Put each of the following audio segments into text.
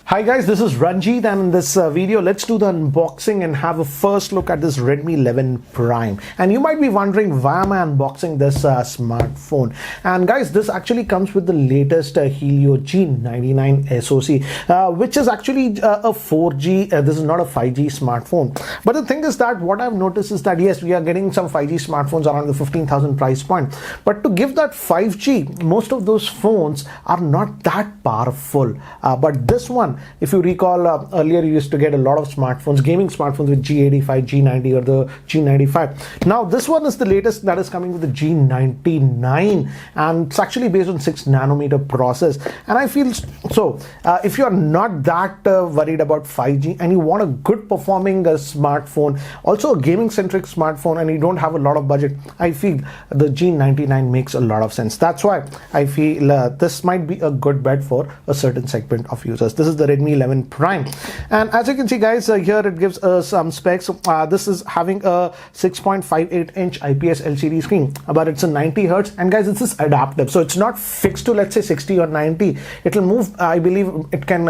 Hi guys, this is Ranjit, and in this video let's do the unboxing and have a first look at this Redmi 11 Prime. And you might be wondering, why am I unboxing this smartphone? And guys, this actually comes with the latest Helio G99 SOC, which is actually a 4G, this is not a 5G smartphone. But the thing is that what I've noticed is that yes, we are getting some 5G smartphones around the 15,000 price point, but to give that 5G, most of those phones are not that powerful. But this one, if you recall, earlier you used to get a lot of smartphones, gaming smartphones with G85, G90 or the G95. Now this one is the latest that is coming with the G99, and it's actually based on 6 nanometer process. And I feel so if you're not that worried about 5G and you want a good performing smartphone, also a gaming centric smartphone, and you don't have a lot of budget, I feel the G99 makes a lot of sense. That's why I feel this might be a good bet for a certain segment of users. This is the Redmi 11 Prime, and as you can see guys, here it gives us some specs. This is having a 6.58 inch IPS LCD screen, but it's a 90 hertz, and guys, this is adaptive, so it's not fixed to, let's say, 60 or 90. It will move, I believe it can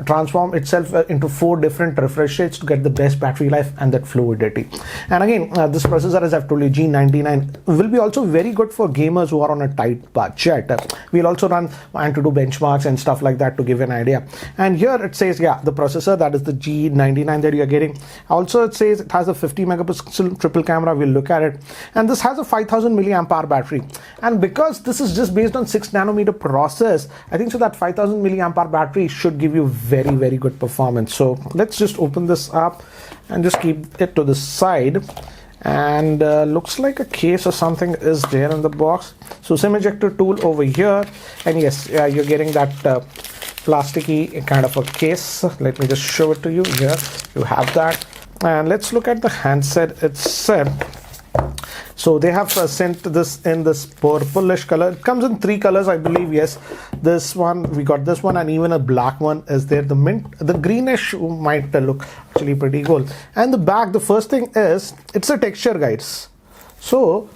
transform itself into 4 different refresh rates to get the best battery life and that fluidity. And again, this processor, as I've told you, G99, will be also very good for gamers who are on a tight budget. We'll also run and to do benchmarks and stuff like that to give an idea. And here it says, yeah, the processor, that is the G99 that you're getting. Also it says it has a 50 megapixel triple camera. We'll look at it, and this has a 5000 milliamp hour battery. And because this is just based on 6 nanometer process, I think so that 5000 milliamp hour battery should give you very good performance. So let's just open this up and just keep it to the side. And looks like a case or something is there in the box. So SIM ejector tool over here, and yes, you're getting that plasticky kind of a case. Let me just show it to you. Here you have that, and let's look at the handset itself. So they have sent this in this purplish color. It comes in 3 colors, I believe. Yes, this one, we got this one, and even a black one is there. The mint, the greenish might look actually pretty cool. And the back, the first thing is, it's a texture, guys. So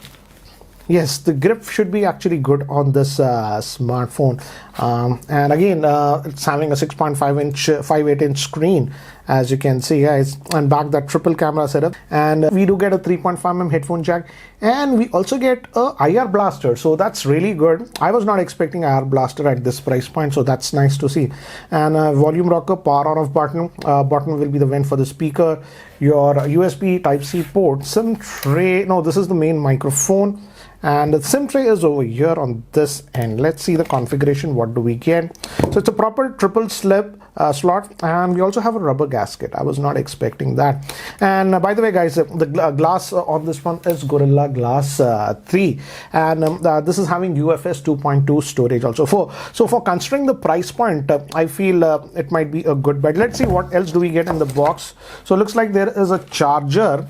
yes, the grip should be actually good on this smartphone. And again, it's having a 6.5 inch 5.8 inch screen, as you can see, guys, and back that triple camera setup. And we do get a 3.5mm headphone jack, and we also get a IR blaster, so that's really good. I was not expecting IR blaster at this price point, so that's nice to see. And volume rocker, power on off button, button will be the vent for the speaker, your USB Type-C port, SIM tray, no, this is the main microphone, and the SIM tray is over here on this end. Let's see the configuration. What do we get? So it's a proper triple slip slot, and we also have a rubber gasket. I was not expecting that. And by the way, guys, the glass on this one is Gorilla Glass 3, and this is having UFS 2.2 storage also. For considering the price point, I feel it might be a good bet. Let's see what else do we get in the box. So it looks like there is a charger,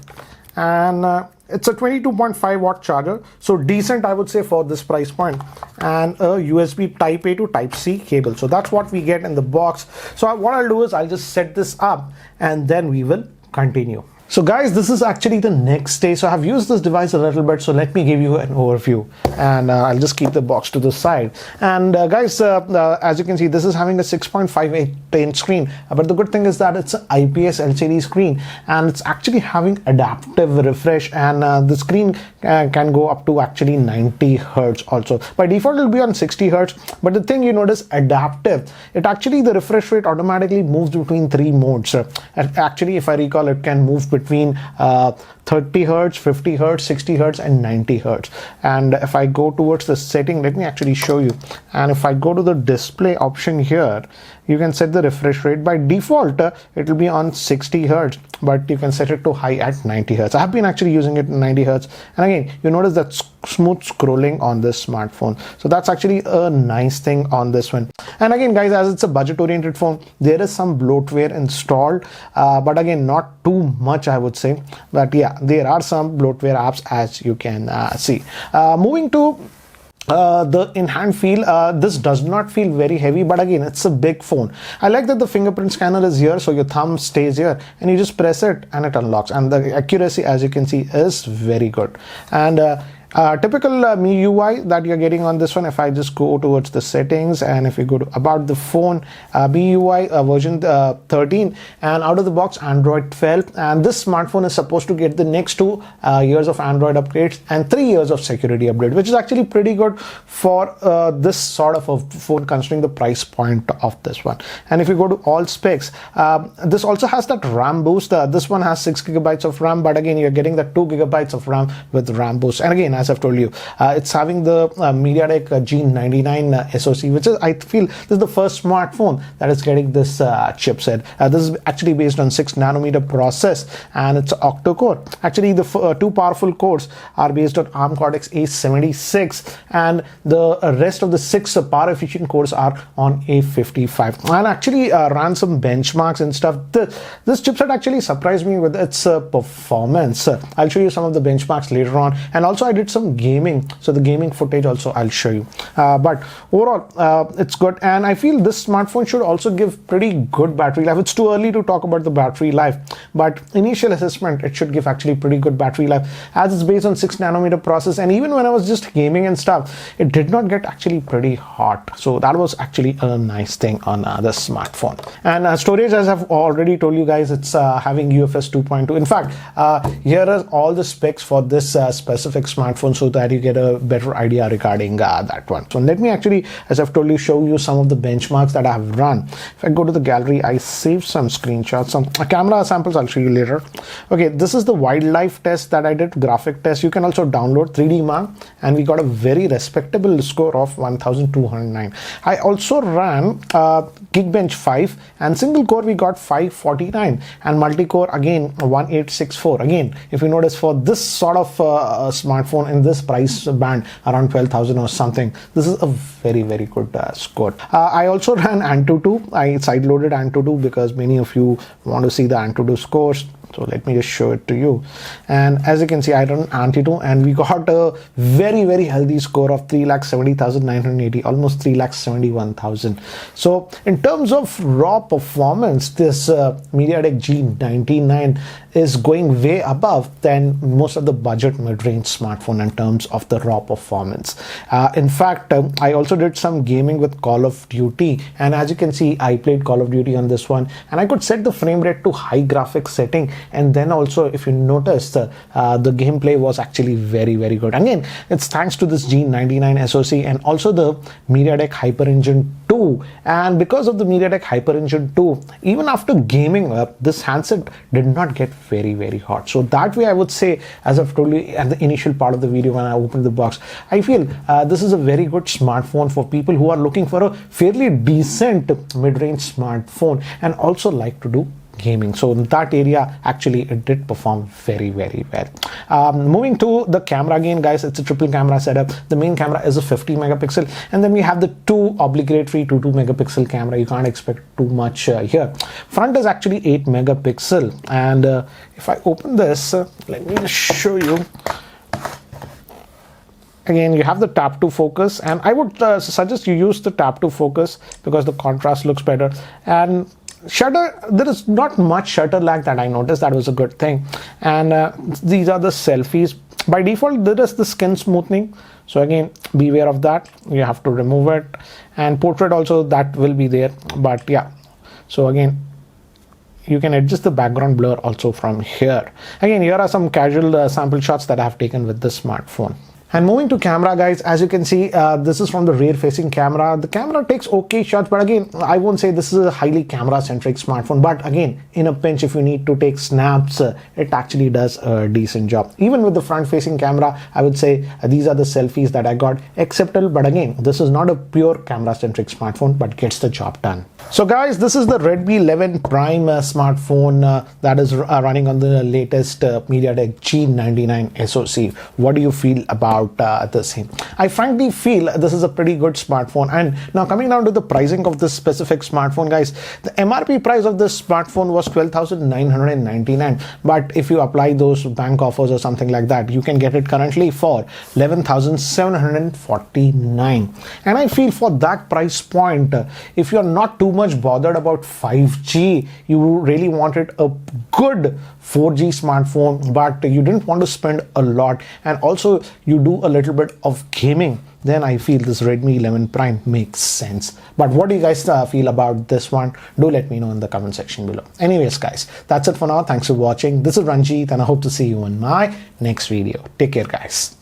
and it's a 22.5 watt charger, so decent, I would say, for this price point, and a USB Type A to Type C cable. So that's what we get in the box. So what I'll do is I'll just set this up, and then we will continue. So guys, this is actually the next stage. So I've used this device a little bit, so let me give you an overview, and I'll just keep the box to the side. And guys, as you can see, this is having a 6.58 inch screen, but the good thing is that it's an IPS LCD screen, and it's actually having adaptive refresh, and the screen can go up to actually 90 hertz also. By default it will be on 60 hertz, but the thing you notice, adaptive, it actually, the refresh rate automatically moves between 3 modes. And actually, if I recall, it can move between 30 hertz, 50 hertz, 60 hertz, and 90 hertz. And if I go towards the setting, let me actually show you. And if I go to the display option here, you can set the refresh rate. By default, it will be on 60 hertz, but you can set it to high at 90 hertz. I have been actually using it in 90 hertz, and again, you notice that smooth scrolling on this smartphone. So that's actually a nice thing on this one. And again, guys, as it's a budget oriented phone, there is some bloatware installed, but again, not too much, I would say. But yeah, there are some bloatware apps, as you can see. Moving to the in-hand feel, this does not feel very heavy, but again, it's a big phone. I like that the fingerprint scanner is here, so your thumb stays here and you just press it and it unlocks, and the accuracy, as you can see, is very good. And Typical MIUI that you're getting on this one. If I just go towards the settings and if you go to about the phone, MIUI version 13, and out of the box Android 12, and this smartphone is supposed to get the next 2 years of Android upgrades and 3 years of security upgrade, which is actually pretty good for this sort of a phone considering the price point of this one. And if you go to all specs, this also has that RAM boost. This one has 6 gigabytes of RAM, but again you're getting the 2 gigabytes of RAM with RAM boost. And again, as I've told you, it's having the Mediatek G99 SOC, which is, I feel, this is the first smartphone that is getting this chipset. This is actually based on 6 nanometer process, and it's octa-core. Actually, the 2 powerful cores are based on ARM Cortex A76, and the rest of the 6 power efficient cores are on A55. And actually ran some benchmarks and stuff. This chipset actually surprised me with its performance. I'll show you some of the benchmarks later on, and also I did some gaming, so the gaming footage also I'll show you. But overall, it's good, and I feel this smartphone should also give pretty good battery life. It's too early to talk about the battery life, but initial assessment, it should give actually pretty good battery life, as it's based on 6 nanometer process. And even when I was just gaming and stuff, it did not get actually pretty hot, so that was actually a nice thing on this smartphone. And storage, as I've already told you guys, it's having UFS 2.2. In fact, here are all the specs for this specific smartphone, so that you get a better idea regarding that one. So let me actually, as I've told you, show you some of the benchmarks that I have run. If I go to the gallery, I saved some screenshots, some camera samples I'll show you later. Okay, this is the wildlife test that I did, graphic test. You can also download 3D Mark, and we got a very respectable score of 1209. I also ran Geekbench 5, and single core we got 549, and multi-core again 1864. Again, if you notice, for this sort of smartphone in this price band around 12,000 or something, this is a very good score. I also ran Antutu. I sideloaded Antutu because many of you want to see the Antutu scores. So let me just show it to you. And as you can see, I run Antutu, and we got a very healthy score of 3,70,980, almost 3,71,000. So in terms of raw performance, this Mediatek G99 is going way above than most of the budget mid-range smartphone in terms of the raw performance. In fact, I also did some gaming with Call of Duty, and as you can see, I played Call of Duty on this one, and I could set the frame rate to high graphics setting. And then also, if you notice, the gameplay was actually very good. Again, it's thanks to this G99 SOC and also the Mediatek Hyper Engine 2. And because of the Mediatek Hyper Engine 2, even after gaming up, this handset did not get very hot. So that way, I would say, as I've told you at the initial part of the video when I opened the box, I feel this is a very good smartphone for people who are looking for a fairly decent mid-range smartphone and also like to do gaming. So in that area, actually it did perform very well. Moving to the camera again, guys, it's a triple camera setup. The main camera is a 50 megapixel, and then we have the 2 obligatory 2 megapixel camera. You can't expect too much here. Front is actually 8 megapixel, and if I open this, let me just show you. Again, you have the tap to focus, and I would suggest you use the tap to focus because the contrast looks better. And shutter, there is not much shutter lag that I noticed. That was a good thing. And these are the selfies. By default, there is the skin smoothing, so again, beware of that. You have to remove it. And portrait also, that will be there, but yeah. So again, you can adjust the background blur also from here. Again, here are some casual sample shots that I have taken with this smartphone. And moving to camera, guys, as you can see, this is from the rear facing camera. The camera takes okay shots, but again, I won't say this is a highly camera centric smartphone, but again, in a pinch, if you need to take snaps, it actually does a decent job. Even with the front facing camera, I would say these are the selfies that I got acceptable, but again, this is not a pure camera centric smartphone, but gets the job done. So guys, this is the Redmi 11 Prime smartphone that is running on the latest Mediatek G99 SOC. What do you feel about the same? I frankly feel this is a pretty good smartphone. And now coming down to the pricing of this specific smartphone, guys, the MRP price of this smartphone was 12,999, but if you apply those bank offers or something like that, you can get it currently for 11,749. And I feel for that price point, if you're not too much bothered about 5G, you really wanted a good 4G smartphone, but you didn't want to spend a lot, and also you do a little bit of gaming, then I feel this Redmi 11 Prime makes sense. But what do you guys feel about this one? Do let me know in the comment section below. Anyways guys, that's it for now. Thanks for watching. This is Ranjit and I hope to see you in my next video. Take care guys.